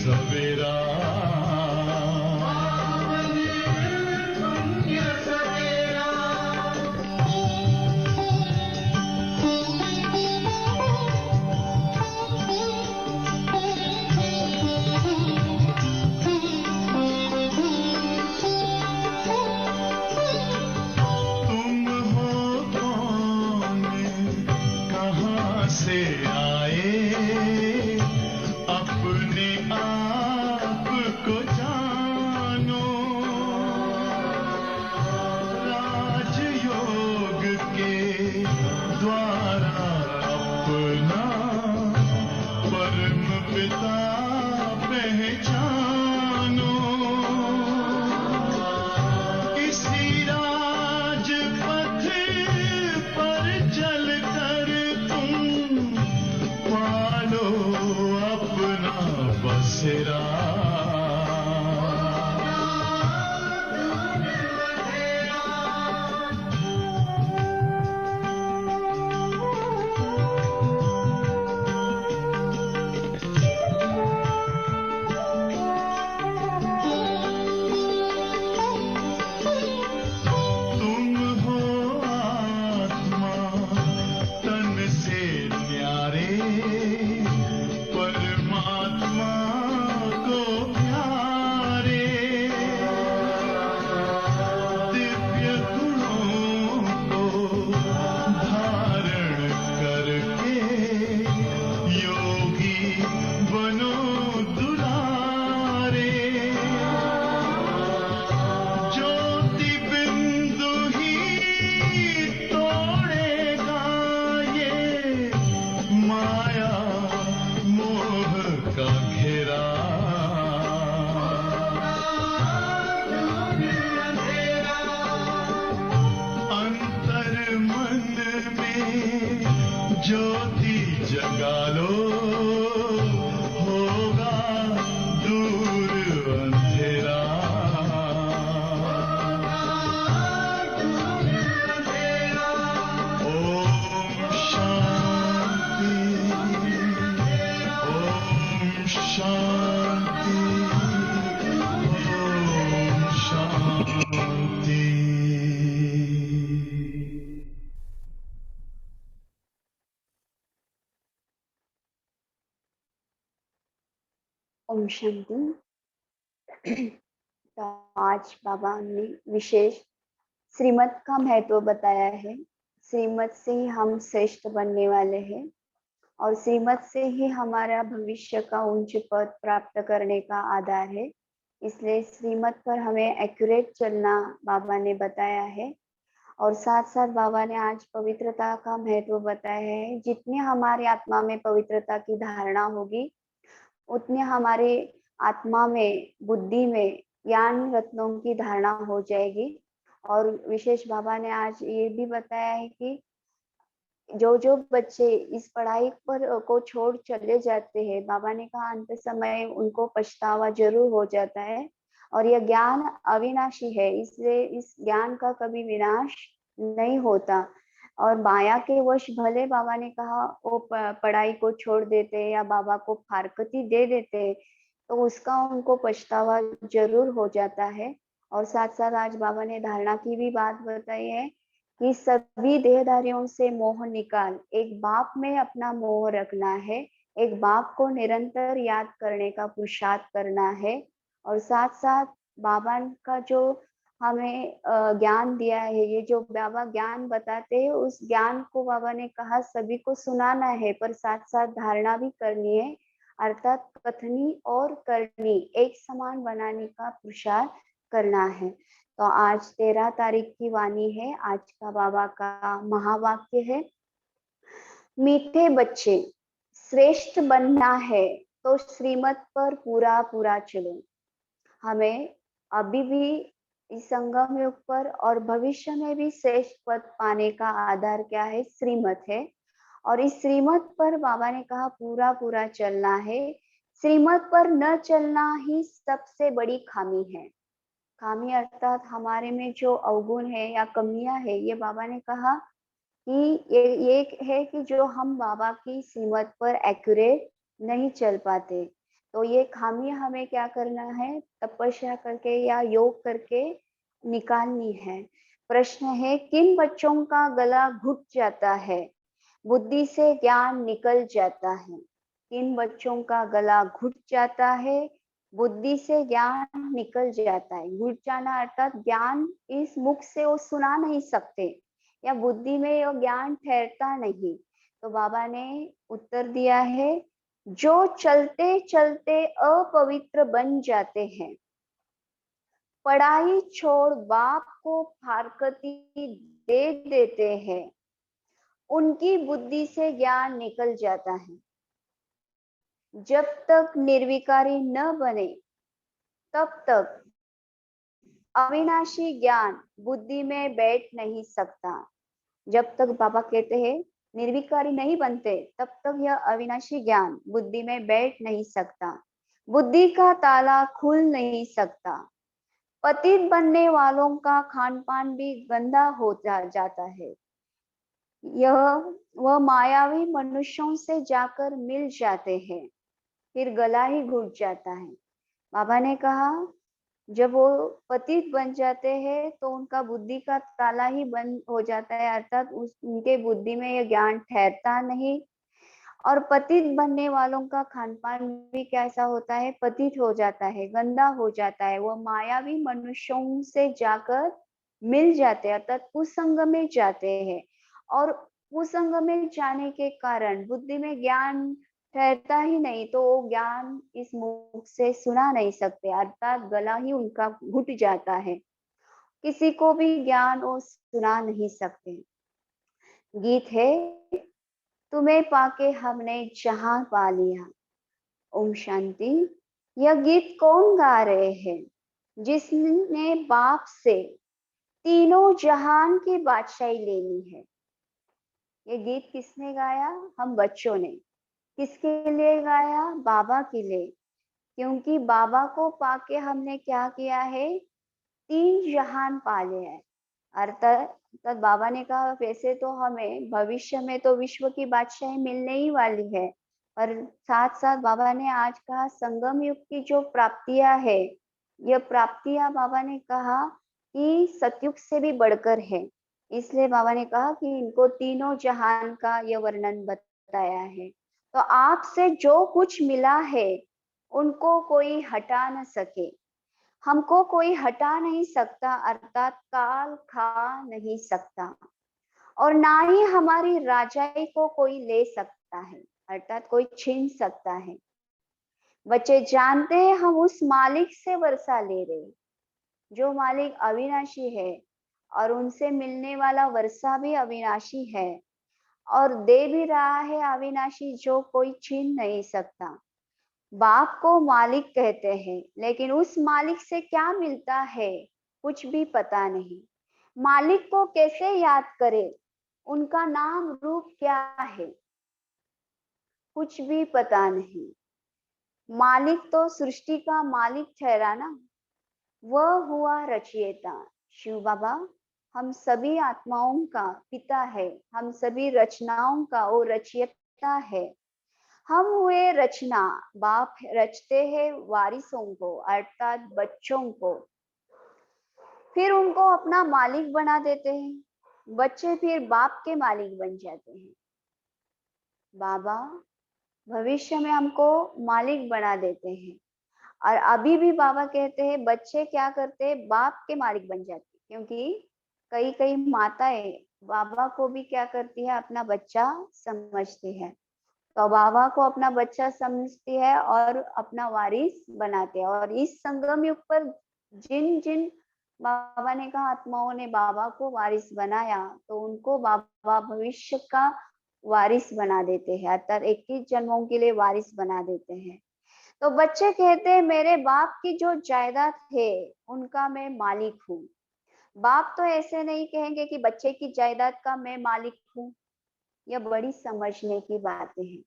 सवेरा ओम शांति। तो आज बाबा ने विशेष श्रीमत का महत्व बताया है। श्रीमत से ही हम श्रेष्ठ बनने वाले हैं और श्रीमत से ही हमारा भविष्य का उच्च पद प्राप्त करने का आधार है। इसलिए श्रीमत पर हमें एक्यूरेट चलना बाबा ने बताया है। और साथ साथ बाबा ने आज पवित्रता का महत्व बताया है। जितनी हमारी आत्मा में पवित्रता की धारणा होगी उतनी हमारे आत्मा में, बुद्धि में ज्ञान रत्नों की धारणा हो जाएगी। और विशेष बाबा ने आज ये भी बताया है कि जो जो बच्चे इस पढ़ाई पर को छोड़ चले जाते हैं, बाबा ने कहा अंत समय उनको पछतावा जरूर हो जाता है। और यह ज्ञान अविनाशी है, इसलिए इस ज्ञान का कभी विनाश नहीं होता। और माया के वश भले बाबा ने कहा वो पढ़ाई को छोड़ देते या बाबा को फारकती दे देते, तो उसका उनको पछतावा जरूर हो जाता है। और साथ साथ आज बाबा ने धारणा की भी बात बताई है कि सभी देहधारियों से मोह निकाल, एक बाप में अपना मोह रखना है, एक बाप को निरंतर याद करने का पुरुषार्थ करना है। और साथ साथ बाबा का जो हमें ज्ञान दिया है, ये जो बाबा ज्ञान बताते हैं उस ज्ञान को बाबा ने कहा सभी को सुनाना है, पर साथ साथ धारणा भी करनी है। अर्थात कथनी और करनी एक समान बनाने का पुरुषार्थ करना है। तो आज 13 तारीख की वाणी है। आज का बाबा का महावाक्य है, मीठे बच्चे श्रेष्ठ बनना है तो श्रीमत पर पूरा पूरा चलो। हमें अभी भी इस संगम युग पर और भविष्य में भी श्रेष्ठ पद पाने का आधार क्या है? श्रीमत है। और इस श्रीमत पर बाबा ने कहा पूरा पूरा चलना है। श्रीमत पर न चलना ही सबसे बड़ी खामी है। खामी अर्थात हमारे में जो अवगुण है या कमियां है, ये बाबा ने कहा कि ये है कि जो हम बाबा की श्रीमत पर एक्यूरेट नहीं चल पाते। तो ये खामी हमें क्या करना है, तपस्या करके या योग करके निकालनी है। प्रश्न है, किन बच्चों का गला घुट जाता है, बुद्धि से ज्ञान निकल जाता है? किन बच्चों का गला घुट जाता है, बुद्धि से ज्ञान निकल जाता है? घुट जाना अर्थात ज्ञान इस मुख से वो सुना नहीं सकते, या बुद्धि में ये ज्ञान ठहरता नहीं। तो बाबा ने उत्तर दिया है, जो चलते चलते अपवित्र बन जाते हैं, पढ़ाई छोड़ बाप को फारकती दे देते हैं, उनकी बुद्धि से ज्ञान निकल जाता है। जब तक निर्विकारी न बने तब तक अविनाशी ज्ञान बुद्धि में बैठ नहीं सकता। जब तक बाबा कहते हैं निर्विकारी नहीं बनते, तब तक यह अविनाशी ज्ञान बुद्धि में बैठ नहीं सकता, बुद्धि का ताला खुल नहीं सकता। पतित बनने वालों का खान पान भी गंदा हो जाता है। यह वह मायावी मनुष्यों से जाकर मिल जाते हैं, फिर गला ही घुट जाता है। बाबा ने कहा, जब वो पतित बन जाते हैं तो उनका बुद्धि का ताला ही बंद हो जाता है, अर्थात उनके बुद्धि में यह ज्ञान ठहरता नहीं। और पतित बनने वालों का खान पान भी कैसा होता है, पतित हो जाता है, गंदा हो जाता है। वह मायावी मनुष्यों से जाकर मिल जाते हैं, अर्थात कुसंग में जाते हैं। और कुसंग में जाने के कारण बुद्धि में ज्ञान ठहरता ही नहीं, तो वो ज्ञान इस मुख से सुना नहीं सकते, अर्थात गला ही उनका घुट जाता है, किसी को भी ज्ञान वो सुना नहीं सकते। गीत है, तुम्हें पाके हमने जहां पा लिया। ओम शांति। यह गीत कौन गा रहे हैं? जिसने बाप से तीनों जहान की बादशाही लेनी है। ये गीत किसने गाया? हम बच्चों ने। किसके लिए गाया? बाबा के लिए। क्योंकि बाबा को पाके हमने क्या किया है? 3 जहान पाले हैं। अर्थात बाबा ने कहा, वैसे तो हमें भविष्य में तो विश्व की बादशाही मिलने ही वाली है, पर साथ साथ बाबा ने आज कहा संगम युग की जो प्राप्तियां है, यह प्राप्तियां बाबा ने कहा कि सतयुग से भी बढ़कर है। इसलिए बाबा ने कहा कि इनको तीनों जहान का यह वर्णन बताया है। तो आपसे जो कुछ मिला है उनको कोई हटा न सके, हमको कोई हटा नहीं सकता, अर्थात काल खा नहीं सकता, और ना ही हमारी राजाई को कोई ले सकता है, अर्थात कोई छीन सकता है। बच्चे जानते हैं हम उस मालिक से वर्षा ले रहे, जो मालिक अविनाशी है, और उनसे मिलने वाला वर्षा भी अविनाशी है, और दे भी रहा है अविनाशी, जो कोई छीन नहीं सकता। बाप को मालिक कहते हैं, लेकिन उस मालिक से क्या मिलता है कुछ भी पता नहीं। मालिक को कैसे याद करें, उनका नाम रूप क्या है, कुछ भी पता नहीं। मालिक तो सृष्टि का मालिक ठहरा ना, वह हुआ रचयिता। शिव बाबा हम सभी आत्माओं का पिता है, हम सभी रचनाओं का वो रचयिता है। हम हुए रचना, बाप रचते हैं वारिसों को, अर्थात बच्चों को, फिर उनको अपना मालिक बना देते हैं। बच्चे फिर बाप के मालिक बन जाते हैं। बाबा भविष्य में हमको मालिक बना देते हैं, और अभी भी बाबा कहते हैं बच्चे क्या करते हैं, बाप के मालिक बन जाते हैं। क्योंकि कई कई माताएं बाबा को भी क्या करती है, अपना बच्चा समझती है, तो बाबा को अपना बच्चा समझती है और अपना वारिस बनाते हैं। और इस संगम युग पर जिन जिन बाबा ने कहा आत्माओं ने बाबा को वारिस बनाया, तो उनको बाबा भविष्य का वारिस बना देते हैं, अर्थात 21 जन्मों के लिए वारिस बना देते हैं। तो बच्चे कहते हैं मेरे बाप की जो जायदाद है उनका मैं मालिक हूँ। बाप तो ऐसे नहीं कहेंगे कि बच्चे की जायदाद का मैं मालिक हूँ। यह बड़ी समझने की बातें हैं,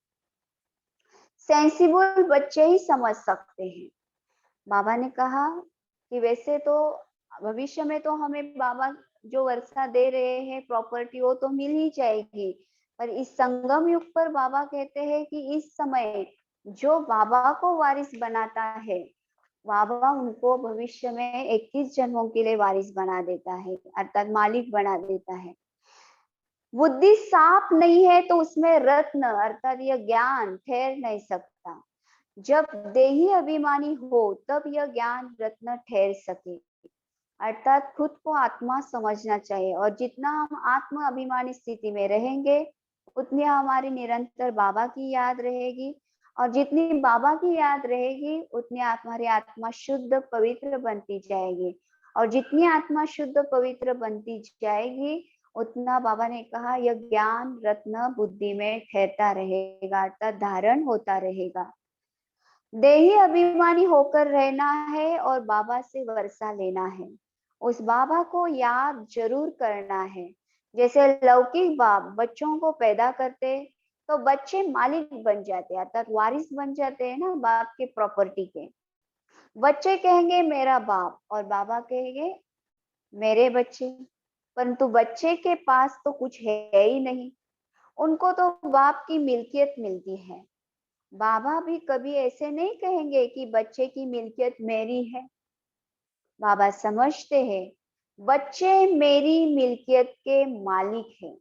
सेंसिबल बच्चे ही समझ सकते हैं। बाबा ने कहा कि वैसे तो भविष्य में तो हमें बाबा जो वर्षा दे रहे हैं प्रॉपर्टी, वो तो मिल ही जाएगी, पर इस संगम युग पर बाबा कहते हैं कि इस समय जो बाबा को वारिस बनाता है, बाबा उनको भविष्य में 21 जन्मों के लिए वारिस बना देता है, अर्थात मालिक बना देता है। बुद्धि साफ नहीं है तो उसमें रत्न अर्थात यह ज्ञान ठहर नहीं सकता। जब देही अभिमानी हो तब यह ज्ञान रत्न ठहर सके। अर्थात खुद को आत्मा समझना चाहिए, और जितना हम आत्म अभिमानी स्थिति में रहेंगे उतनी हमारी निरंतर बाबा की याद रहेगी, और जितनी बाबा की याद रहेगी उतनी हमारी आत्मा शुद्ध पवित्र बनती जाएगी, और जितनी आत्मा शुद्ध पवित्र बनती जाएगी उतना बाबा ने कहा यह ज्ञान रत्न बुद्धि में ठहरता रहेगा, अर्थात धारण होता रहेगा। देही अभिमानी होकर रहना है और बाबा से वर्षा लेना है, उस बाबा को याद जरूर करना है। जैसे लौकिक बाप बच्चों को पैदा करते तो बच्चे मालिक बन जाते, अर्थात वारिस बन जाते हैं ना बाप के प्रॉपर्टी के। बच्चे कहेंगे मेरा बाप और बाबा कहेंगे मेरे बच्चे, परंतु बच्चे के पास तो कुछ है ही नहीं, उनको तो बाप की मिल्कियत मिलती है। बाबा भी कभी ऐसे नहीं कहेंगे कि बच्चे की मिल्कियत मेरी है। बाबा समझते हैं बच्चे मेरी मिल्कियत के मालिक हैं।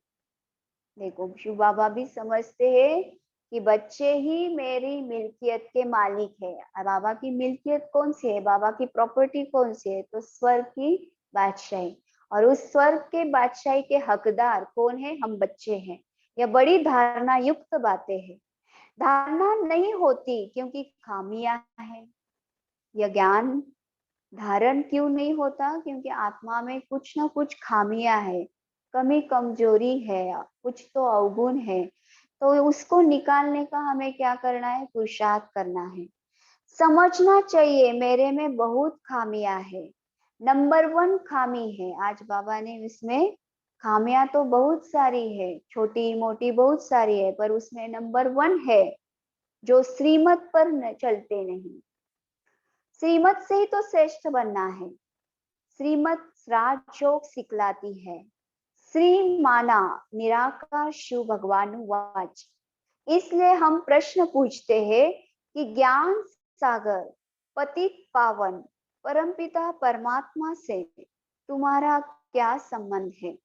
देखो शिव बाबा भी समझते हैं कि बच्चे ही मेरी मिल्कियत के मालिक है। बाबा की मिल्कियत कौन सी है, बाबा की प्रॉपर्टी कौन सी है, तो स्वर्ग की बादशाही, और उस स्वर्ग के बादशाही के हकदार कौन है, हम बच्चे हैं। यह बड़ी धारणा युक्त बातें हैं। धारणा नहीं होती क्योंकि खामियां है। यह ज्ञान धारण क्यों नहीं होता, क्योंकि आत्मा में कुछ ना कुछ खामियां है, कमी कमजोरी है, कुछ तो अवगुण है। तो उसको निकालने का हमें क्या करना है, पुरुषार्थ करना है। समझना चाहिए मेरे में बहुत खामियां है। नंबर 1 खामी है, आज बाबा ने इसमें खामियां तो बहुत सारी है, छोटी मोटी बहुत सारी है, पर उसमें नंबर 1 है जो श्रीमत पर चलते नहीं। श्रीमत से ही तो श्रेष्ठ बनना है। श्रीमत राजयोग सिखलाती है। श्री माना निराकार शिव भगवान वाच। इसलिए हम प्रश्न पूछते हैं कि ज्ञान सागर पतित पावन परमपिता परमात्मा से तुम्हारा क्या संबंध है।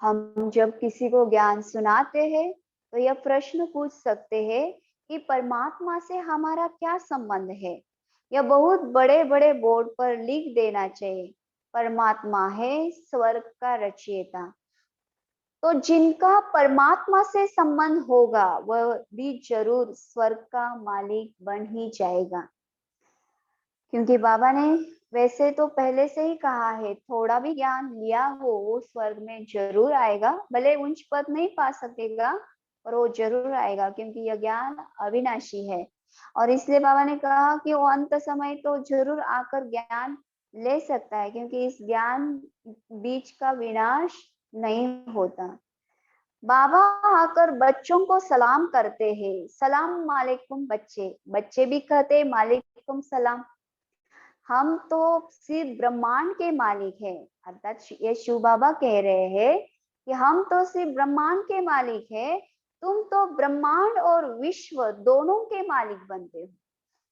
हम जब किसी को ज्ञान सुनाते हैं तो यह प्रश्न पूछ सकते हैं कि परमात्मा से हमारा क्या संबंध है। यह बहुत बड़े बड़े बोर्ड पर लिख देना चाहिए, परमात्मा है स्वर्ग का रचयिता। तो जिनका परमात्मा से संबंध होगा वह भी जरूर स्वर्ग का मालिक बन ही जाएगा, क्योंकि बाबा ने वैसे तो पहले से ही कहा है थोड़ा भी ज्ञान लिया हो वो स्वर्ग में जरूर आएगा, भले उच्च पद नहीं पा सकेगा पर वो जरूर आएगा, क्योंकि यह ज्ञान अविनाशी है। और इसलिए बाबा ने कहा कि वो अंत समय तो जरूर आकर ज्ञान ले सकता है, क्योंकि इस ज्ञान बीच का विनाश नहीं होता। बाबा आकर बच्चों को सलाम करते हैं, सलाम वालेकुम बच्चे, बच्चे भी कहते वालेकुम सलाम। हम तो सिर्फ ब्रह्मांड के मालिक हैं, अर्थात ये शिव बाबा कह रहे हैं कि हम तो सिर्फ ब्रह्मांड के मालिक हैं, तुम तो ब्रह्मांड और विश्व दोनों के मालिक बनते हो।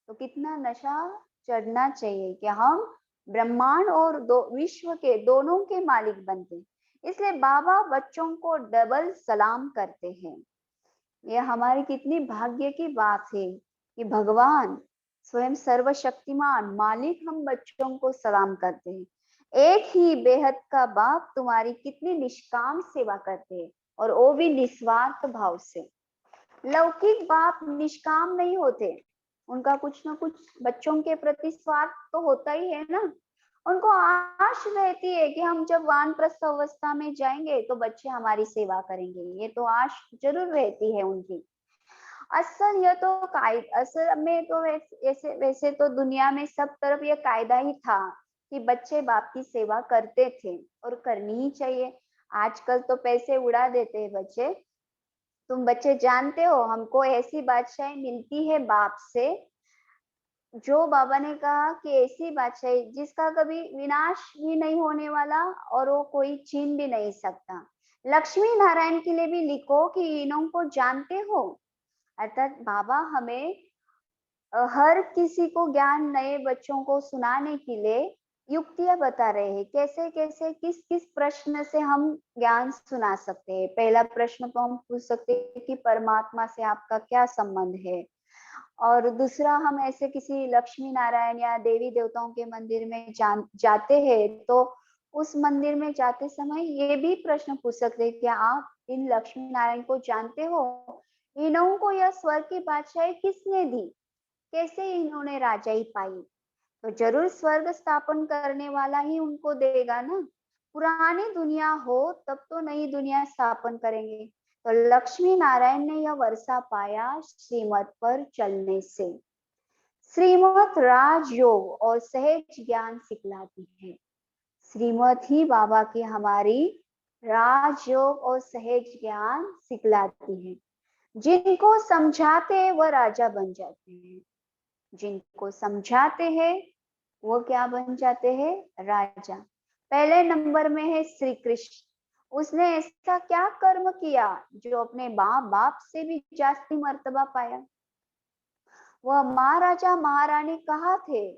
तो कितना नशा चढ़ना चाहिए कि हम ब्रह्मांड और विश्व के दोनों के मालिक बनते। इसलिए बाबा बच्चों को डबल सलाम करते हैं। यह हमारी कितनी भाग्य की बात है कि भगवान स्वयं सर्वशक्तिमान मालिक हम बच्चों को सलाम करते हैं। एक ही बेहद का बाप तुम्हारी कितनी निष्काम सेवा करते हैं, और वो भी निस्वार्थ भाव से। लौकिक बाप निष्काम नहीं होते, उनका कुछ ना कुछ बच्चों के प्रति स्वार्थ तो होता ही है ना। उनको आश रहती है कि हम जब वानप्रस्थ अवस्था में जाएंगे तो बच्चे हमारी सेवा करेंगे, ये तो आश जरूर रहती है उनकी। असल यह तो असल में तो वैसे तो दुनिया में सब तरफ यह कायदा ही था कि बच्चे बाप की सेवा करते थे और करनी ही चाहिए। आजकल तो पैसे उड़ा देते हैं बच्चे। तुम बच्चे जानते हो हमको ऐसी बादशाही मिलती है बाप से, जो बाबा ने कहा कि ऐसी बादशाही जिसका कभी विनाश भी नहीं होने वाला और वो कोई छीन भी नहीं सकता। लक्ष्मी नारायण के लिए भी लिखो कि इन्हों को जानते हो, अर्थात बाबा हमें हर किसी को ज्ञान नए बच्चों को सुनाने के लिए युक्तियां बता रहे हैं, कैसे कैसे किस किस प्रश्न से हम ज्ञान सुना सकते हैं। पहला प्रश्न तो हम पूछ सकते हैं कि परमात्मा से आपका क्या संबंध है, और दूसरा हम ऐसे किसी लक्ष्मी नारायण या देवी देवताओं के मंदिर में जाते हैं तो उस मंदिर में जाते समय ये भी प्रश्न पूछ सकते हैं, क्या आप इन लक्ष्मी नारायण को जानते हो? इन्हों को यह स्वर्ग की बादशाही किसने दी? कैसे इन्होंने राजाई पाई? तो जरूर स्वर्ग स्थापन करने वाला ही उनको देगा ना। पुरानी दुनिया हो तब तो नई दुनिया स्थापन करेंगे। तो लक्ष्मी नारायण ने यह वर्षा पाया श्रीमत पर चलने से। श्रीमत राजयोग और सहज ज्ञान सिखलाती है। श्रीमत ही बाबा की हमारी राजयोग और सहज ज्ञान सिखलाती है। जिनको समझाते हैं वह राजा बन जाते हैं, जिनको समझाते हैं वो क्या बन जाते हैं? राजा। पहले नंबर में है श्री कृष्ण। उसने ऐसा क्या कर्म किया जो अपने बाप बाप से भी जास्ती मर्तबा पाया? वह महाराजा महारानी कहाँ थे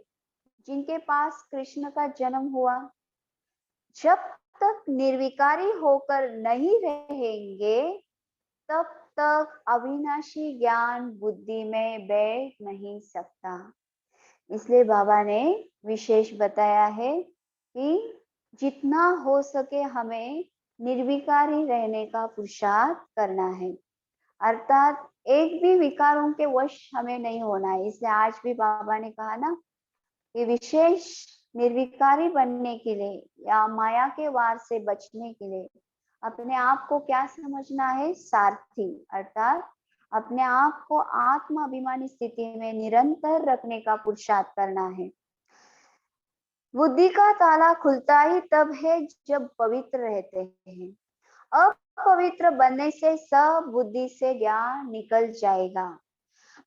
जिनके पास कृष्ण का जन्म हुआ? जब तक निर्विकारी होकर नहीं रहेंगे तब तक अविनाशी ज्ञान बुद्धि में बैठ नहीं सकता। इसलिए बाबा ने विशेष बताया है कि जितना हो सके हमें निर्विकारी रहने का पुरुषार्थ करना है, अर्थात एक भी विकारों के वश हमें नहीं होना है। इसलिए आज भी बाबा ने कहा ना कि विशेष निर्विकारी बनने के लिए या माया के वार से बचने के लिए अपने आप को क्या समझना है? सारथी, अर्थात अपने आप को आत्म अभिमानी स्थिति में निरंतर रखने का पुरुषार्थ करना है। बुद्धि का ताला खुलता ही तब है जब पवित्र रहते हैं। अपवित्र बनने से सब बुद्धि से ज्ञान निकल जाएगा।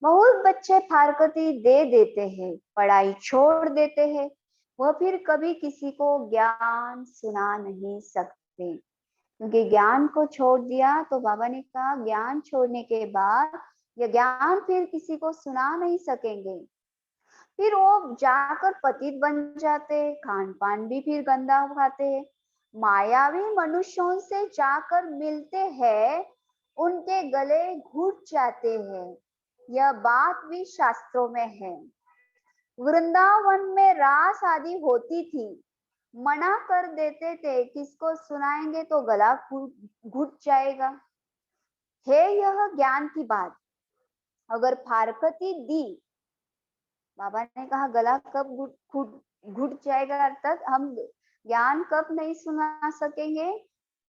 बहुत बच्चे फारकती दे देते हैं, पढ़ाई छोड़ देते हैं, वह फिर कभी किसी को ज्ञान सुना नहीं सकते, क्योंकि ज्ञान को छोड़ दिया। तो बाबा ने कहा ज्ञान छोड़ने के बाद यह ज्ञान फिर किसी को सुना नहीं सकेंगे। फिर वो जाकर पतित बन जाते हैं, खान पान भी फिर गंदा खाते हैं, मायावी मनुष्यों से जाकर मिलते हैं, उनके गले घुट जाते हैं। यह बात भी शास्त्रों में है। वृंदावन में रास आदि होती थी, मना कर देते थे, किसको सुनाएंगे तो गला घुट जाएगा। है यह ज्ञान की बात। अगर फारकती दी, बाबा ने कहा गला कब घुट जाएगा, अर्थात हम ज्ञान कब नहीं सुना सकेंगे?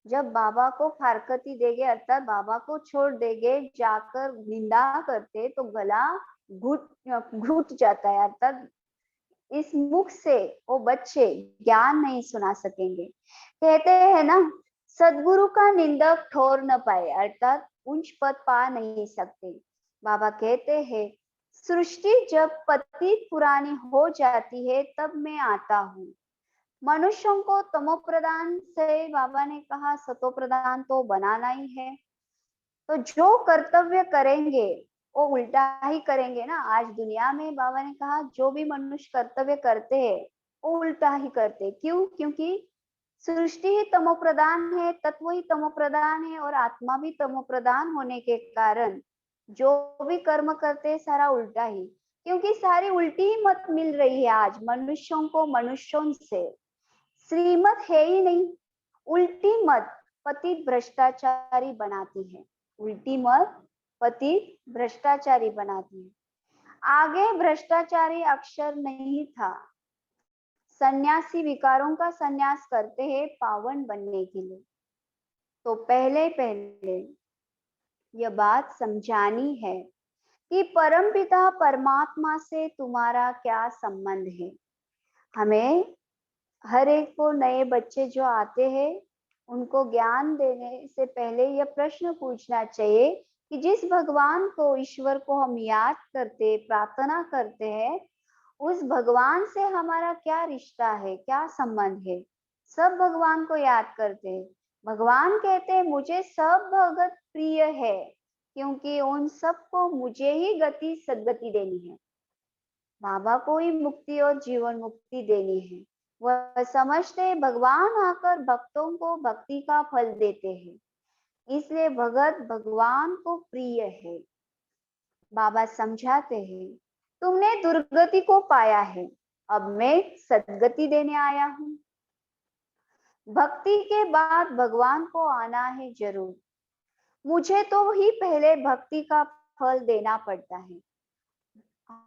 जब बाबा को फारकती देंगे, अर्थात बाबा को छोड़ देंगे, जाकर निंदा करते तो गला घुट जाता है, अर्थात इस मुख से वो बच्चे ज्ञान नहीं सुना सकेंगे। कहते हैं ना, सदगुरु का निंदक ठोर न पाए, अर्थात उच्च पद पा नहीं सकते। बाबा कहते हैं सृष्टि जब पतित पुरानी हो जाती है तब मैं आता हूँ। मनुष्यों को तमो प्रदान से बाबा ने कहा सतो प्रदान तो बनाना ही है। तो जो कर्तव्य करेंगे वो उल्टा ही करेंगे ना। आज दुनिया में बाबा ने कहा जो भी मनुष्य कर्तव्य करते हैं वो उल्टा ही करते। क्यों? क्योंकि सृष्टि ही तमो प्रदान है, तत्व ही तमो प्रदान है और आत्मा भी तमो प्रदान होने के कारण जो भी कर्म करते हैं सारा उल्टा ही, क्योंकि सारी उल्टी ही मत मिल रही है आज मनुष्यों को मनुष्यों से। श्रीमत है ही नहीं, उल्टी मत पतित भ्रष्टाचारी बनाती है। उल्टी मत पतित भ्रष्टाचारी बनाती है। आगे भ्रष्टाचारी अक्षर नहीं था। सन्यासी विकारों का सन्यास करते हैं पावन बनने के लिए। तो पहले पहले यह बात समझानी है कि परमपिता परमात्मा से तुम्हारा क्या संबंध है। हमें हर एक को, नए बच्चे जो आते हैं उनको ज्ञान देने से पहले यह प्रश्न पूछना चाहिए कि जिस भगवान को, ईश्वर को हम याद करते, प्रार्थना करते हैं, उस भगवान से हमारा क्या रिश्ता है, क्या संबंध है। सब भगवान को याद करते हैं। भगवान कहते हैं मुझे सब भगत प्रिय है। क्योंकि उन सबको मुझे ही गति सद्गति देनी है। बाबा को ही मुक्ति और जीवन मुक्ति देनी है। वह समझते हैं भगवान आकर भक्तों को भक्ति का फल देते हैं, इसलिए भगत भगवान को प्रिय है। बाबा समझाते हैं, तुमने दुर्गति को पाया है, अब मैं सद्गति देने आया हूँ। भक्ति के बाद भगवान को आना है जरूर। मुझे तो ही पहले भक्ति का फल देना पड़ता है।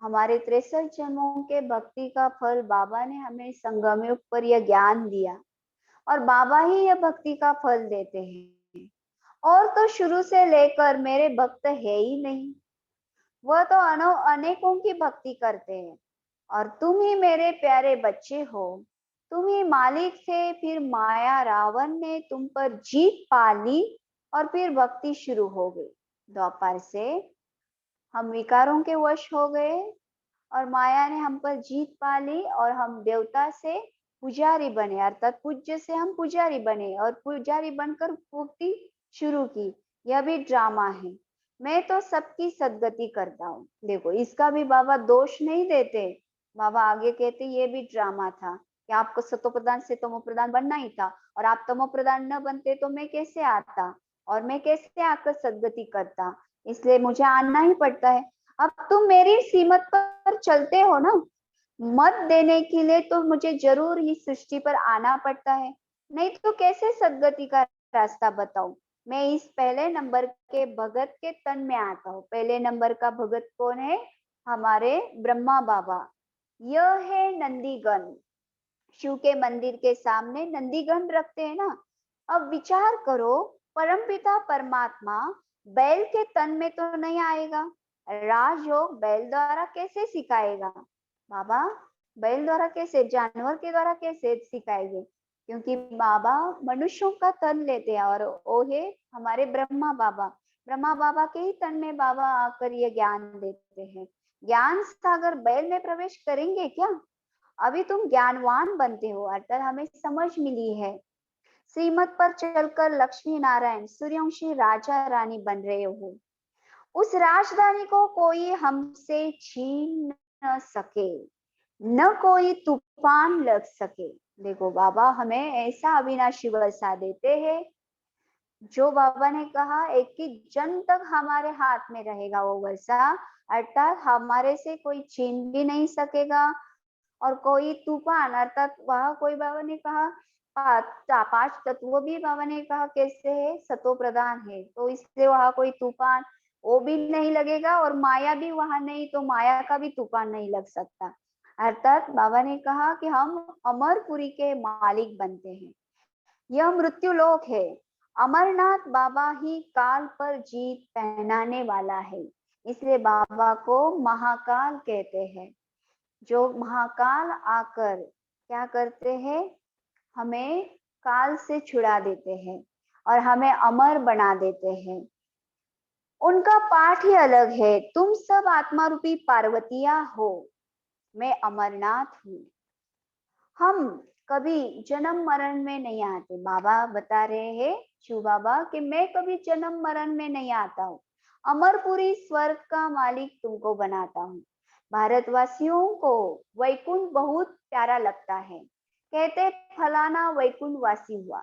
हमारे 63 जन्मों के भक्ति का फल बाबा ने हमें संगम युग पर यह ज्ञान दिया, और बाबा ही यह भक्ति का फल देते हैं। और तो शुरू से लेकर मेरे भक्त है ही नहीं, वह तो अनेकों की भक्ति करते हैं, और तुम ही मेरे प्यारे बच्चे हो। तुम ही मालिक थे, फिर माया रावण ने तुम पर जीत पा ली, और फिर भक्ति शुरू हो गई। द्वापर से हम विकारों के वश हो गए, और माया ने हम पर जीत पा ली, और हम देवता से पुजारी बने, अर्थात पूज्य से हम पुजारी बने, और पुजारी बनकर भक्ति शुरू की। यह भी ड्रामा है। मैं तो सबकी सद्गति करता हूँ। देखो, इसका भी बाबा दोष नहीं देते। बाबा आगे कहते ये भी ड्रामा था कि आपको सतो प्रधान से तमो प्रधान बनना ही था, और आप तमो प्रधान न बनते तो मैं कैसे आता, और मैं कैसे आकर सद्गति करता, इसलिए मुझे आना ही पड़ता है। अब तुम मेरी सीमत पर चलते हो ना, मत देने के लिए तो मुझे जरूर ही सृष्टि पर आना पड़ता है, नहीं तो कैसे सद्गति का रास्ता बताऊं। मैं इस पहले नंबर के भगत के तन में आता हूँ। पहले नंबर का भगत कौन है? हमारे ब्रह्मा बाबा। यह है नंदीगण। शिव के मंदिर के सामने नंदीगण रखते हैं ना। अब विचार करो, परमपिता परमात्मा बैल के तन में तो नहीं आएगा, राजयोग बैल द्वारा कैसे सिखाएगा? बाबा बैल द्वारा कैसे, जानवर के द्वारा कैसे सिखाएंगे? क्योंकि बाबा मनुष्यों का तन लेते हैं, और वो है हमारे ब्रह्मा बाबा। ब्रह्मा बाबा के ही तन में बाबा आकर ये ज्ञान देते हैं। ज्ञान सागर बैल में प्रवेश करेंगे क्या? अभी तुम ज्ञानवान बनते हो, अर्थात हमें समझ मिली है। श्रीमत पर चलकर लक्ष्मी नारायण सूर्यवंशी राजा रानी बन रहे हो। उस राजधानी को कोई हमसे छीन न सके, न कोई तूफान लग सके। देखो, बाबा हमें ऐसा अविनाशी वर्षा देते हैं, जो बाबा ने कहा एक ही जन तक हमारे हाथ में रहेगा वो वर्षा, अर्थात हमारे से कोई छीन भी नहीं सकेगा। और कोई तूफान, अर्थात वहां कोई, बाबा ने कहा पांच तत्व भी बाबा ने कहा कैसे है, सतो प्रधान है, तो इसलिए वहां कोई तूफान वो भी नहीं लगेगा, और माया भी वहां नहीं, तो माया का भी तूफान नहीं लग सकता। अर्थात बाबा ने कहा कि हम अमरपुरी के मालिक बनते हैं। यह मृत्यु लोक है। अमरनाथ बाबा ही काल पर जीत पहनाने वाला है, इसलिए बाबा को महाकाल कहते हैं। जो महाकाल आकर क्या करते हैं, हमें काल से छुड़ा देते हैं और हमें अमर बना देते हैं। उनका पाठ ही अलग है। तुम सब आत्मा रूपी पार्वतियां हो, मैं अमरनाथ हूँ। हम कभी जन्म मरण में नहीं आते। बाबा बता रहे हैं शिव बाबा कि मैं कभी जन्म मरण में नहीं आता हूँ। अमरपुरी स्वर्ग का मालिक तुमको बनाता हूँ। भारतवासियों को वैकुंठ बहुत प्यारा लगता है। कहते फलाना वैकुंठ वासी हुआ।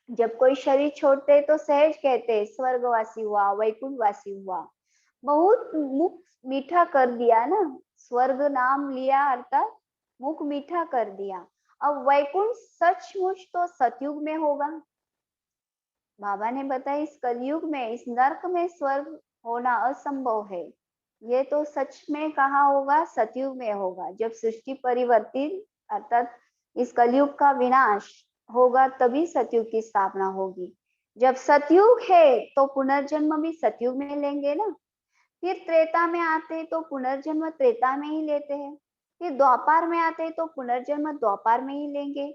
जब कोई शरीर छोड़ते तो सहज कहते स्वर्गवासी हुआ, वैकुंठ वासी हुआ। बहुत मुख मीठा कर दिया ना, स्वर्ग नाम लिया अर्थात मुख मीठा कर दिया। अब वैकुंठ सचमुच तो सतयुग में होगा। बाबा ने बताया इस कलयुग में, इस नरक में स्वर्ग होना असंभव है। ये तो सच में कहा होगा, सतयुग में होगा, जब सृष्टि परिवर्तित अर्थात इस कलयुग का विनाश होगा, तभी सतयुग की स्थापना होगी। जब सतयुग है तो पुनर्जन्म भी सतयुग में लेंगे ना। फिर त्रेता में आते हैं तो पुनर्जन्म त्रेता में ही लेते हैं। फिर द्वापार में आते हैं तो पुनर्जन्म द्वापार में ही लेंगे।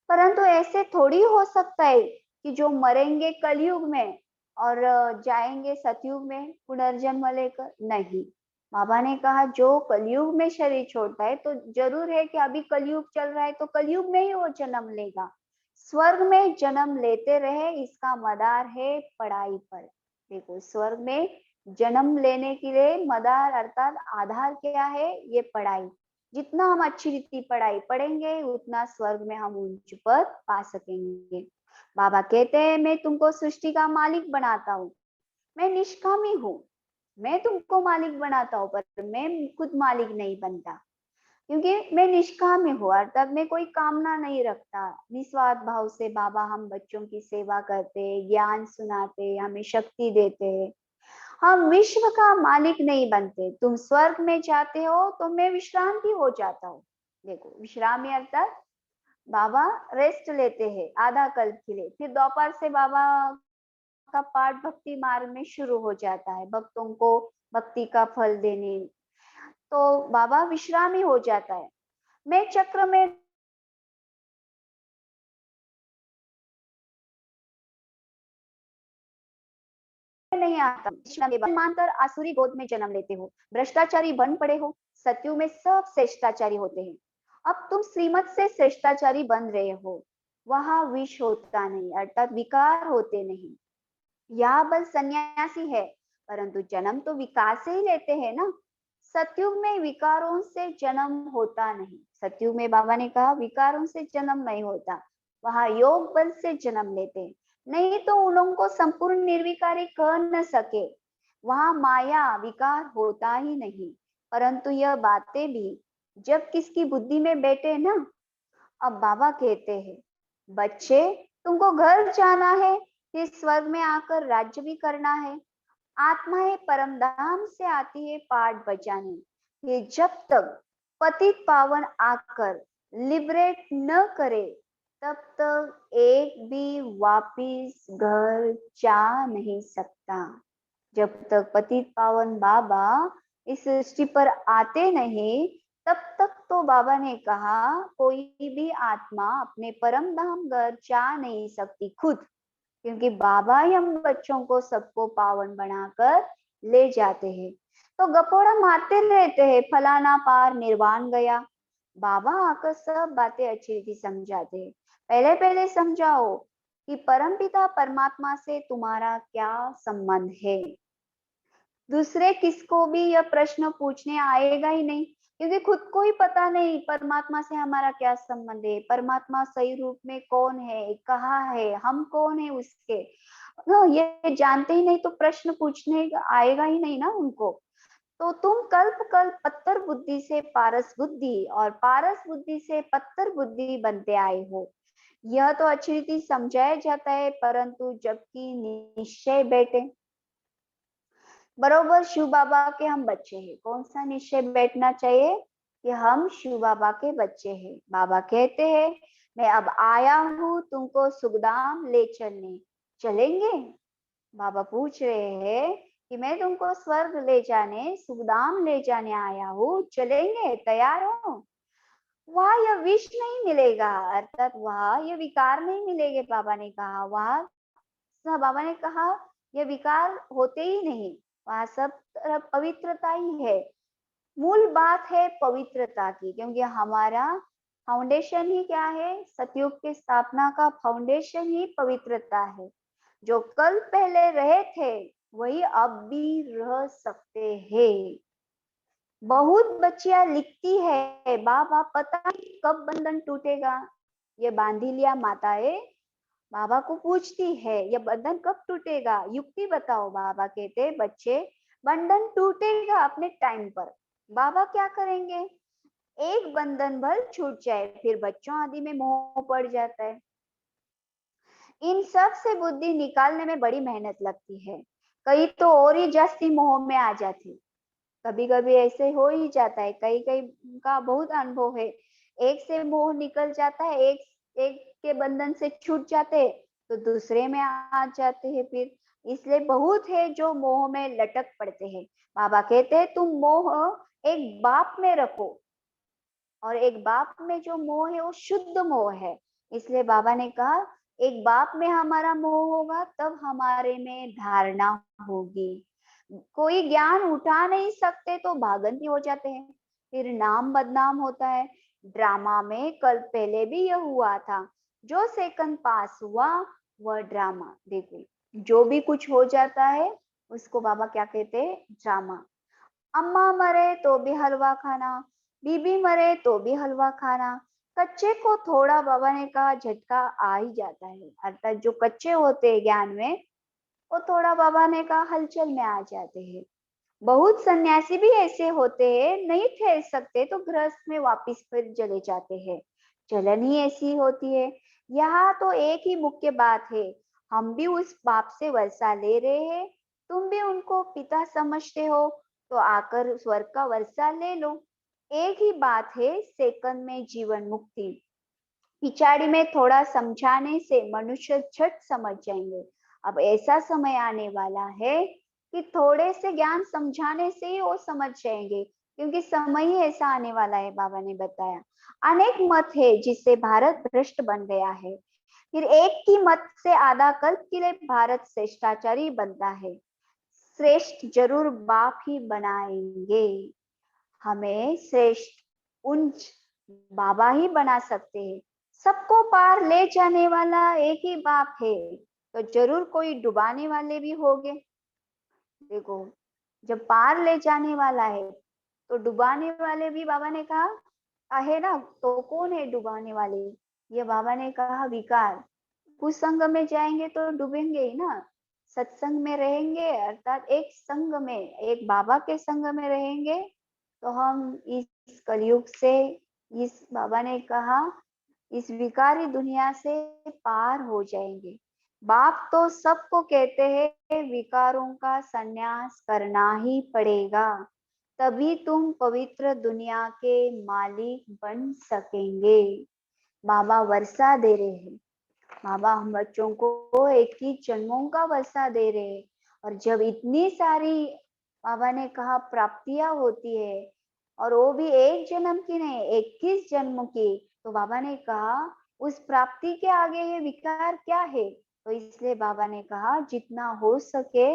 परंतु ऐसे थोड़ी हो सकता है कि जो मरेंगे कलयुग में और जाएंगे सतयुग में पुनर्जन्म लेकर, नहीं। बाबा ने कहा जो कलयुग में शरीर छोड़ता है तो जरूर है कि अभी कलयुग चल रहा है तो कलयुग में ही वो जन्म लेगा। स्वर्ग में जन्म लेते रहे, इसका मदार है पढ़ाई पर। देखो स्वर्ग में जन्म लेने के लिए मदार अर्थात आधार क्या है, ये पढ़ाई। जितना हम अच्छी रीति पढ़ाई पढ़ेंगे उतना स्वर्ग में हम उच्च पद पा सकेंगे। बाबा कहते हैं मैं तुमको सृष्टि का मालिक बनाता हूँ, मैं निष्कामी हूँ, मैं तुमको मालिक बनाता हूँ, पर मैं खुद मालिक नहीं बनता, क्योंकि मैं निष्काम हूँ अर्थात मैं कोई कामना नहीं रखता। निस्वार्थ भाव से बाबा हम बच्चों की सेवा करते, ज्ञान सुनाते, हमें शक्ति देते। हम विश्व का मालिक नहीं बनते। तुम स्वर्ग में जाते हो तो मैं विश्रांति हो जाता हूँ। देखो विश्रामी अर्थात बाबा रेस्ट लेते हैं आधा कल्प के लिए, फिर दोपहर से बाबा का पाठ भक्ति मार्ग में शुरू हो जाता है, भक्तों को भक्ति का फल देने। तो बाबा विश्रामी हो जाता है। मैं चक्र में नहीं आता, मानकर आसुरी गोद में जन्म लेते हो, भ्रष्टाचारी बन पड़े हो। सत्युग में सब श्रेष्ठाचारी होते हैं, अब तुम श्रीमत से श्रेष्ठाचारी बन रहे हो। वहां विष होता नहीं अर्थात विकार होते नहीं। यह बल सन्यासी है, परंतु जन्म तो विकार से ही लेते हैं ना। सतयुग में विकारों से जन्म होता नहीं। सतयुग में बाबा ने कहा विकारों से जन्म नहीं होता, वहां योग बल से जन्म लेते, नहीं तो उन लोगों को संपूर्ण निर्विकारी कह न सके। वहां माया विकार होता ही नहीं। परंतु यह बातें भी जब किसकी बुद्धि में बैठे ना। अब बाबा कहते हैं बच्चे तुमको घर जाना है, फिर स्वर्ग में आकर राज्य भी करना है। आत्माएं परम धाम से आती है पाठ बजाने, ये जब तक पतित पावन आकर लिबरेट न करे तब तक एक भी वापिस घर जा नहीं सकता। जब तक पतित पावन बाबा इस सृष्टि पर आते नहीं तब तक तो बाबा ने कहा कोई भी आत्मा अपने परम धाम घर जा नहीं सकती खुद, क्योंकि बाबा ही हम बच्चों को सबको पावन बनाकर ले जाते हैं। तो गपोड़ा मारते रहते हैं फलाना पार निर्वाण गया। बाबा आकर सब बातें अच्छी रीति समझाते हैं। पहले पहले समझाओ कि परमपिता परमात्मा से तुम्हारा क्या संबंध है। दूसरे किसको भी यह प्रश्न पूछने आएगा ही नहीं, क्योंकि खुद को ही पता नहीं परमात्मा से हमारा क्या संबंध है, परमात्मा सही रूप में कौन है, कहाँ है, हम कौन है उसके। ये जानते ही नहीं तो प्रश्न पूछने आएगा ही नहीं ना उनको। तो तुम कल्प कल्प पत्थर बुद्धि से पारस बुद्धि और पारस बुद्धि से पत्थर बुद्धि बनते आए हो। यह तो अच्छी रीति समझाया जाता है, परंतु जबकि निश्चय बैठे बरोबर शिव बाबा के हम बच्चे हैं, कौन सा निश्चय बैठना चाहिए कि हम शिव बाबा के बच्चे हैं। बाबा कहते हैं मैं अब आया हूँ तुमको सुखधाम ले चलने, चलेंगे। बाबा पूछ रहे हैं कि मैं तुमको स्वर्ग ले जाने सुखधाम ले जाने आया हूँ, चलेंगे, तैयार हो। वहां यह विष नहीं मिलेगा अर्थात वहां ये विकार नहीं मिलेंगे। बाबा ने कहा वहां, बाबा ने कहा ये विकार होते ही नहीं, वहां सब तरफ पवित्रता ही है। मूल बात है पवित्रता की, क्योंकि हमारा फाउंडेशन ही क्या है, सतयुग की स्थापना का फाउंडेशन ही पवित्रता है। जो कल पहले रहे थे वही अब भी रह सकते हैं। बहुत बच्चियां लिखती है बाबा पता नहीं कब बंधन टूटेगा। ये बांधी लिया माताएं बाबा को पूछती है ये बंधन कब टूटेगा, युक्ति बताओ। बाबा कहते बच्चे बंधन टूटेगा अपने टाइम पर। बाबा क्या करेंगे, एक बंधन भर छूट जाए फिर बच्चों आदि में मोह पड़ जाता है। इन सब से बुद्धि निकालने में बड़ी मेहनत लगती है, कई तो और ही जास्ती मोह में आ जाती। कभी कभी ऐसे हो ही जाता है, कई कई का बहुत अनुभव है। एक से मोह निकल जाता है, एक एक के बंधन से छूट जाते हैं तो दूसरे में आ जाते हैं फिर। इसलिए बहुत है जो मोह में लटक पड़ते हैं। बाबा कहते हैं तुम मोह एक बाप में रखो, और एक बाप में जो मोह है वो शुद्ध मोह है। इसलिए बाबा ने कहा एक बाप में हमारा मोह होगा तब हमारे में धारणा होगी। कोई ज्ञान उठा नहीं सकते तो भागंती हो जाते हैं, फिर नाम बदनाम होता है। ड्रामा में कल पहले भी यह हुआ था, जो सेकंड पास हुआ वह ड्रामा। देखो जो भी कुछ हो जाता है उसको बाबा क्या कहते हैं, ड्रामा। अम्मा मरे तो भी हलवा खाना, बीबी मरे तो भी हलवा खाना। कच्चे को थोड़ा बाबा ने कहा झटका आ ही जाता है, अर्थात जो कच्चे होते हैं ज्ञान में, वो थोड़ा बाबा ने कहा हलचल में आ जाते हैं। बहुत सन्यासी भी ऐसे होते हैं, नहीं ठहर सकते तो गृहस्थ में वापिस फिर चले जाते हैं। चलन ही ऐसी होती है। यहाँ तो एक ही मुख्य बात है, हम भी उस बाप से वर्षा ले रहे हैं, तुम भी उनको पिता समझते हो, तो आकर स्वर्ग का वर्षा ले लो। एक ही बात है, सेकंड में जीवन मुक्ति। पिछाड़ी में थोड़ा समझाने से मनुष्य झट समझ जाएंगे। अब ऐसा समय आने वाला है कि थोड़े से ज्ञान समझाने से ही वो समझ जाएंगे, क्योंकि समय ही ऐसा आने वाला है। बाबा ने बताया अनेक मत है जिससे भारत भ्रष्ट बन गया है, फिर एक की मत से आधा कल्प के लिए भारत श्रेष्ठाचारी बनता है। श्रेष्ठ जरूर बाप ही बनाएंगे, हमें श्रेष्ठ उन बाबा ही बना सकते हैं। सबको पार ले जाने वाला एक ही बाप है, तो जरूर कोई डुबाने वाले भी होंगे। देखो, जब पार ले जाने वाला है तो डुबाने वाले भी बाबा ने कहा है ना, तो कौन है डुबाने वाले? ये बाबा ने कहा विकार। कुसंग में जाएंगे तो डूबेंगे ही ना, सत्संग में रहेंगे अर्थात एक संग में, एक बाबा के संग में रहेंगे, तो हम इस कलयुग से, इस बाबा ने कहा इस विकारी दुनिया से पार हो जाएंगे। बाप तो सबको कहते हैं विकारों का संन्यास करना ही पड़ेगा, तभी तुम पवित्र दुनिया के मालिक बन सकेंगे। बाबा वर्षा दे रहे हैं, बाबा हम बच्चों को 21 जन्मों का वर्षा दे रहे हैं। और जब इतनी सारी बाबा ने कहा प्राप्तियां होती है, और वो भी एक जन्म की नहीं 21 जन्म की, तो बाबा ने कहा उस प्राप्ति के आगे ये विकार क्या है? तो इसलिए बाबा ने कहा जितना हो सके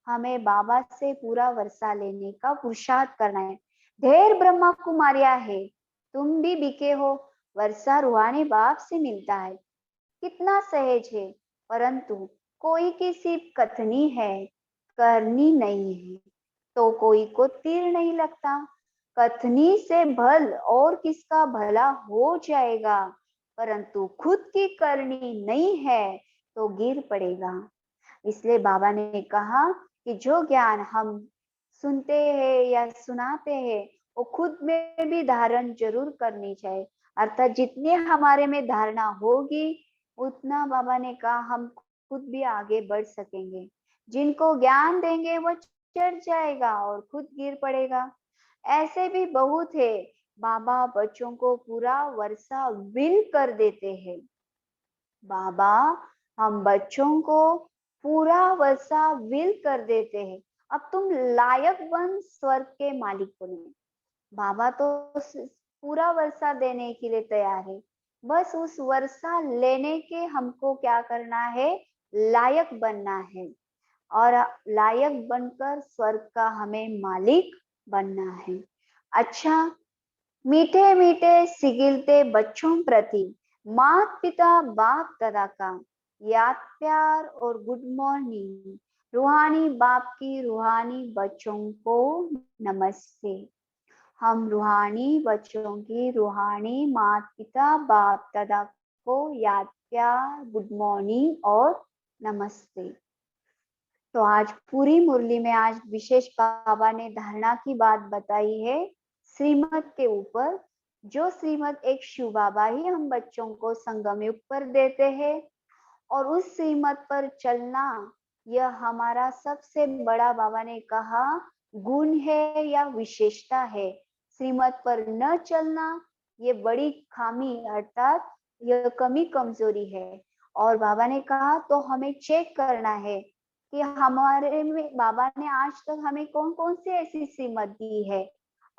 हमें बाबा से पूरा वर्षा लेने का पुरुषार्थ करना है। ढेर ब्रह्मा कुमारियां है, तुम भी बिके हो, वर्षा रूहानी बाप से मिलता है, कितना सहज है, परंतु कोई की सिर्फ कथनी है, करनी नहीं है, तो कोई को तीर नहीं लगता। कथनी से भल और किसका भला हो जाएगा, परंतु खुद की करनी नहीं है तो गिर पड़ेगा। इसलिए बाबा ने कहा कि जो ज्ञान हम सुनते हैं या सुनाते हैं वो खुद में भी धारण जरूर करनी चाहिए, अर्थात जितनी हमारे में धारणा होगी उतना बाबा ने कहा हम खुद भी आगे बढ़ सकेंगे। जिनको ज्ञान देंगे वो चढ़ जाएगा और खुद गिर पड़ेगा। ऐसे भी बहुत है, बाबा बच्चों को पूरा वर्षा विल कर देते हैं। बाबा हम बच्चों को पूरा वर्षा विल कर देते हैं, अब तुम लायक बन स्वर्ग के मालिक बनो। बाबा तो पूरा वर्षा देने के लिए तैयार है, बस उस वर्षा लेने के हमको क्या करना है, लायक बनना है, और लायक बनकर स्वर्ग का हमें मालिक बनना है। अच्छा, मीठे मीठे सिगिलते बच्चों प्रति माता पिता बाप दादा का याद प्यार और गुड मॉर्निंग। रूहानी बाप की रूहानी बच्चों को नमस्ते। हम रूहानी बच्चों की रूहानी माता पिता बाप दादा को याद प्यार, गुड मॉर्निंग और नमस्ते। तो आज पूरी मुरली में आज विशेष बाबा ने धारणा की बात बताई है श्रीमत के ऊपर, जो श्रीमत एक शिव बाबा ही हम बच्चों को संगम युग पर देते हैं, और उस श्रीमत पर चलना यह हमारा सबसे बड़ा बाबा ने कहा गुण है या विशेषता है। श्रीमत पर न चलना ये बड़ी खामी अर्थात यह कमी कमजोरी है। और बाबा ने कहा तो हमें चेक करना है कि हमारे में बाबा ने आज तक हमें कौन कौन सी ऐसी श्रीमत दी है,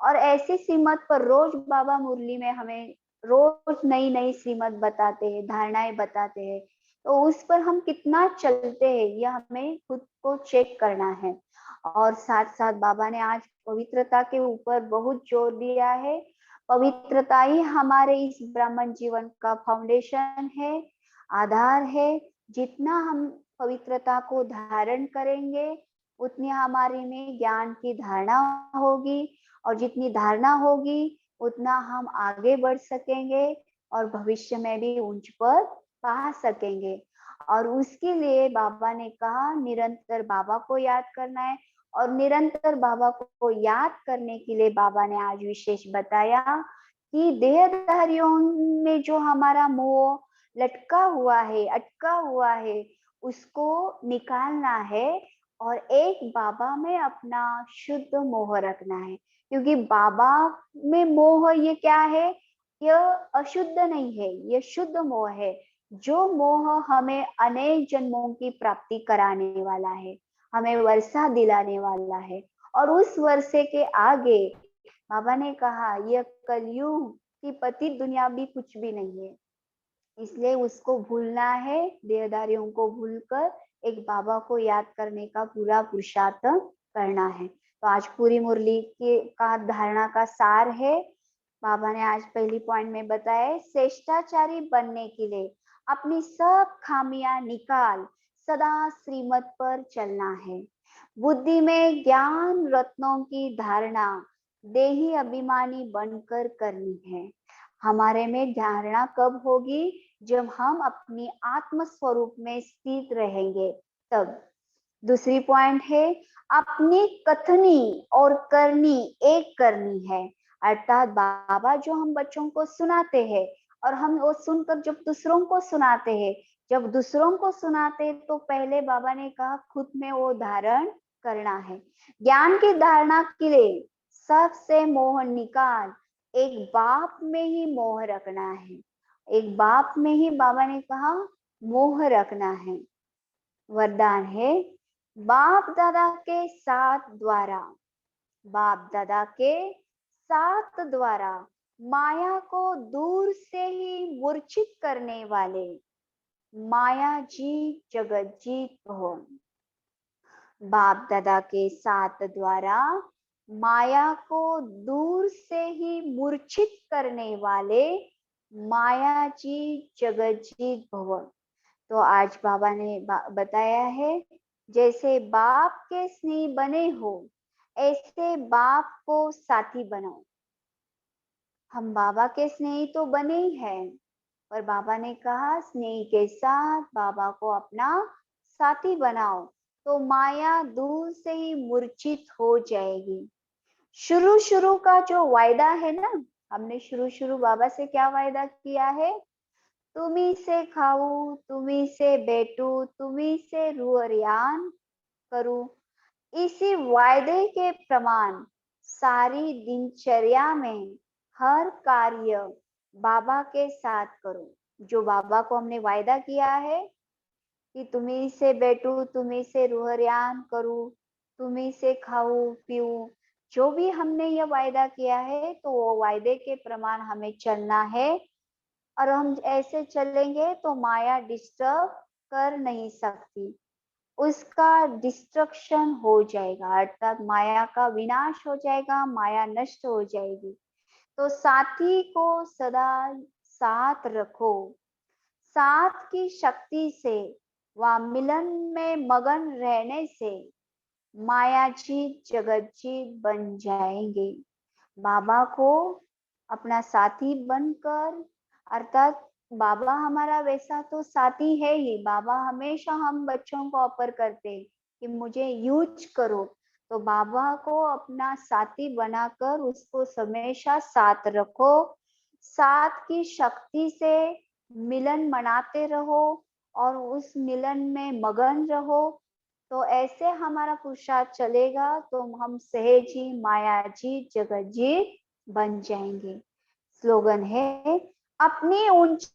और ऐसी श्रीमत पर रोज बाबा मुरली में हमें रोज नई नई श्रीमत बताते हैं, धारणाएं बताते हैं, तो उस पर हम कितना चलते हैं यह हमें खुद को चेक करना है। और साथ साथ बाबा ने आज पवित्रता के ऊपर बहुत जोर दिया है। पवित्रता ही हमारे इस ब्राह्मण जीवन का फाउंडेशन है, आधार है। जितना हम पवित्रता को धारण करेंगे उतनी हमारे में ज्ञान की धारणा होगी, और जितनी धारणा होगी उतना हम आगे बढ़ सकेंगे और भविष्य में भी ऊंच पर पा सकेंगे। और उसके लिए बाबा ने कहा निरंतर बाबा को याद करना है, और निरंतर बाबा को याद करने के लिए बाबा ने आज विशेष बताया कि देहधारियों में जो हमारा मोह लटका हुआ है, अटका हुआ है, उसको निकालना है और एक बाबा में अपना शुद्ध मोह रखना है। क्योंकि बाबा में मोह ये क्या है, यह अशुद्ध नहीं है, यह शुद्ध मोह है। जो मोह हमें अनेक जन्मों की प्राप्ति कराने वाला है, हमें वर्षा दिलाने वाला है, और उस वर्षे के आगे बाबा ने कहा यह कलयुग की पतित दुनिया भी कुछ भी नहीं है। इसलिए उसको भूलना है, देहधारियों को भूलकर एक बाबा को याद करने का पूरा पुरुषार्थ करना है। तो आज पूरी मुरली के का धारणा का सार है। बाबा ने आज पहली पॉइंट में बताया श्रेष्ठाचारी बनने के लिए अपनी सब खामियां निकाल सदा श्रीमत पर चलना है। बुद्धि में ज्ञान रत्नों की धारणा देही अभिमानी बनकर करनी है। हमारे में धारणा कब होगी, जब हम अपनी आत्म स्वरूप में स्थित रहेंगे तब। दूसरी पॉइंट है अपनी कथनी और करनी एक करनी है। अर्थात बाबा जो हम बच्चों को सुनाते हैं और हम वो सुनकर जब दूसरों को सुनाते हैं, जब दूसरों को सुनाते तो पहले बाबा ने कहा खुद में वो धारण करना है। ज्ञान की धारणा के लिए सबसे मोह निकाल एक बाप में ही मोह रखना है। एक बाप में ही बाबा ने कहा मोह रखना है। वरदान है बाप दादा के साथ द्वारा, बाप दादा के साथ द्वारा माया को दूर से ही मूर्छित करने वाले माया जी जगत जीत हो। बाप दादा के साथ द्वारा माया को दूर से ही मूर्छित करने वाले माया जी जगत जीत भव। तो आज बाबा ने बताया है जैसे बाप के स्नेही बने हो ऐसे बाप को साथी बनाओ। हम बाबा के स्नेही तो बने ही हैं, पर बाबा ने कहा स्नेही के साथ बाबा को अपना साथी बनाओ तो माया दूर से ही मूर्छित हो जाएगी। शुरू का जो वायदा है ना, हमने शुरू बाबा से क्या वायदा किया है, तुम्ही से खाऊं, तुम्ही से बैठूं, तुम्ही से रुहरियान करूं। इसी वायदे के प्रमाण सारी दिनचर्या में हर कार्य बाबा के साथ करो। जो बाबा को हमने वायदा किया है कि तुम्ही से बैठूं, तुम्ही से रुहरियान करूं, तुम्ही से खाऊं पीऊं, जो भी हमने यह वायदा किया है तो वो वायदे के प्रमाण हमें चलना है। और हम ऐसे चलेंगे तो माया डिस्टर्ब कर नहीं सकती, उसका डिस्ट्रक्शन हो जाएगा, अर्थात माया का विनाश हो जाएगा, माया नष्ट हो जाएगी। तो साथी को सदा साथ रखो, साथ की शक्ति से व मिलन में मगन रहने से माया जीत जगत जीत बन जाएंगे। बाबा को अपना साथी बनकर, अर्थात बाबा हमारा वैसा तो साथी है ही, बाबा हमेशा हम बच्चों को ऑफर करते हैं कि मुझे यूज करो, तो बाबा को अपना साथी बनाकर उसको हमेशा साथ रखो, साथ की शक्ति से मिलन मनाते रहो और उस मिलन में मगन रहो। तो ऐसे हमारा पुरुषार्थ चलेगा तो हम सहज ही माया जी जगत जी बन जाएंगे। स्लोगन है अपनी ऊंची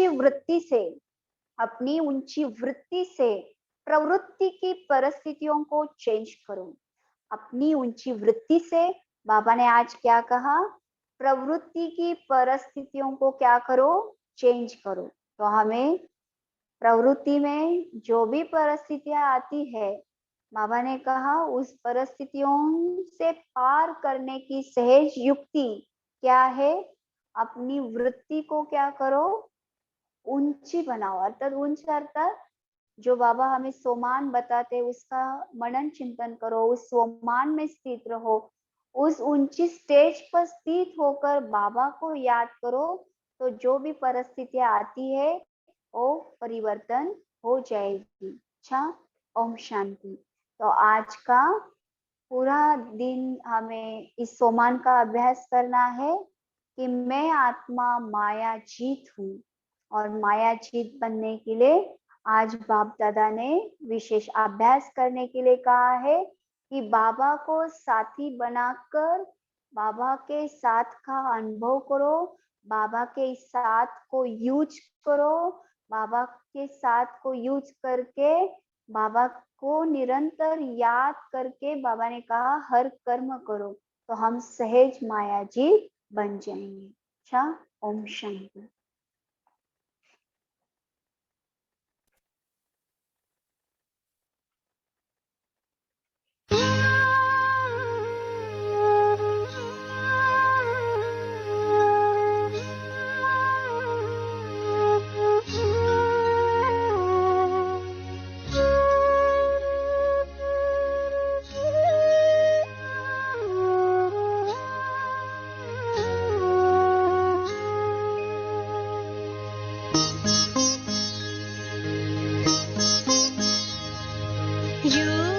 वृत्ति से, अपनी ऊंची वृत्ति से प्रवृत्ति की परिस्थितियों को चेंज करो। अपनी ऊंची वृत्ति से बाबा ने आज क्या कहा, प्रवृत्ति की परिस्थितियों को क्या करो, चेंज करो। तो हमें प्रवृत्ति में जो भी परिस्थितियां आती है, बाबा ने कहा उस परिस्थितियों से पार करने की सहज युक्ति क्या है, अपनी वृत्ति को क्या करो, ऊंची बनाओ। अर्थात ऊंच अर्थात जो बाबा हमें सोमान बताते उसका मनन चिंतन करो, उस सोमान में स्थित रहो, उस ऊंची स्टेज पर स्थित होकर बाबा को याद करो, तो जो भी परिस्थितियां आती है वो परिवर्तन हो जाएगी। अच्छा, ओम शांति। तो आज का पूरा दिन हमें इस सोमान का अभ्यास करना है कि मैं आत्मा माया जीत हूँ, और माया जीत बनने के लिए आज बाप दादा ने विशेष अभ्यास करने के लिए कहा है कि बाबा को साथी बनाकर बाबा के साथ का अनुभव करो, बाबा के साथ को यूज करो, बाबा के साथ को यूज करके बाबा को निरंतर याद करके बाबा ने कहा हर कर्म करो, तो हम सहज माया जी बन जाएंगे। अच्छा, ओम शांति। You